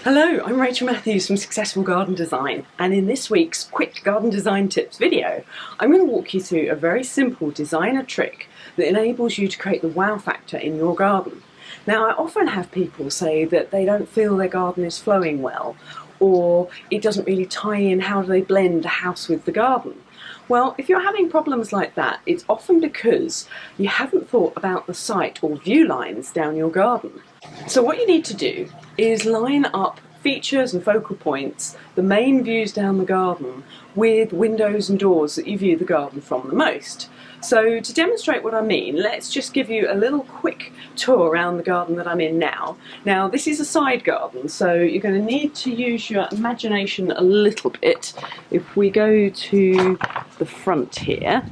Hello, I'm Rachel Matthews from Successful Garden Design, and in this week's quick garden design tips video I'm going to walk you through a very simple designer trick that enables you to create the wow factor in your garden. Now, I often have people say that they don't feel their garden is flowing well, or it doesn't really tie in. How do they blend a house with the garden? Well, if you're having problems like that, it's often because you haven't thought about the sight or view lines down your garden. So what you need to do is line up features and focal points, the main views down the garden, with windows and doors that you view the garden from the most. So to demonstrate what I mean, let's just give you a little quick tour around the garden that I'm in now. Now, this is a side garden, so you're going to need to use your imagination a little bit. If we go to the front here.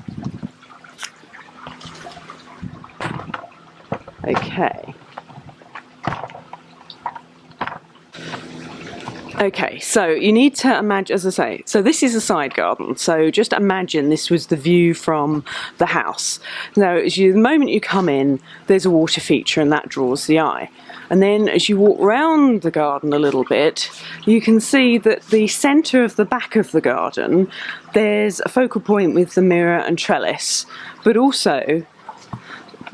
Okay, so you need to imagine, as I say, so this is a side garden, so just imagine this was the view from the house. Now, the moment you come in, there's a water feature and that draws the eye. And then as you walk round the garden a little bit, you can see that the centre of the back of the garden, there's a focal point with the mirror and trellis, but also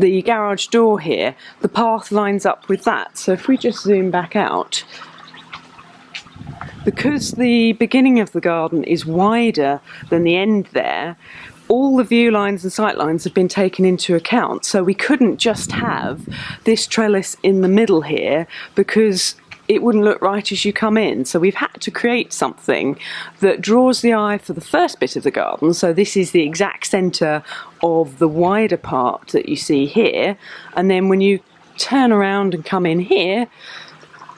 the garage door here, the path lines up with that. So if we just zoom back out, because the beginning of the garden is wider than the end there, all the view lines and sight lines have been taken into account. So we couldn't just have this trellis in the middle here because it wouldn't look right as you come in. So we've had to create something that draws the eye for the first bit of the garden. So this is the exact centre of the wider part that you see here. And then when you turn around and come in here,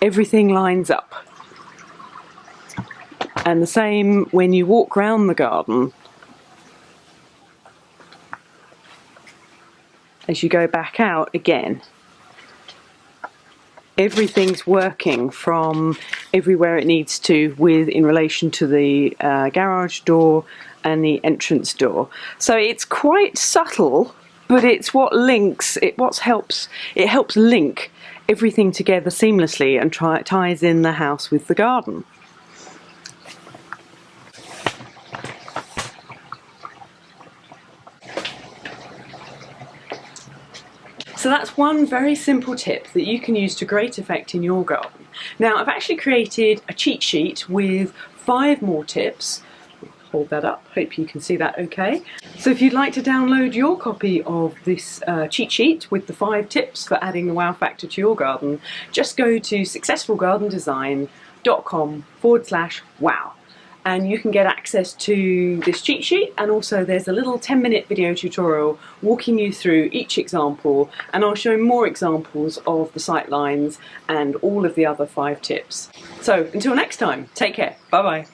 everything lines up. And the same when you walk round the garden. As you go back out again, everything's working from everywhere it needs to in relation to the garage door and the entrance door. So it's quite subtle, but it's what links, it helps link everything together seamlessly and ties in the house with the garden. So that's one very simple tip that you can use to great effect in your garden. Now, I've actually created a cheat sheet with 5 more tips. Hold that up, hope you can see that okay. So if you'd like to download your copy of this cheat sheet with the 5 tips for adding the wow factor to your garden, just go to successfulgardendesign.com/wow. And you can get access to this cheat sheet, and also there's a little 10-minute video tutorial walking you through each example, and I'll show more examples of the sight lines and all of the other 5 tips. So until next time, take care, bye bye.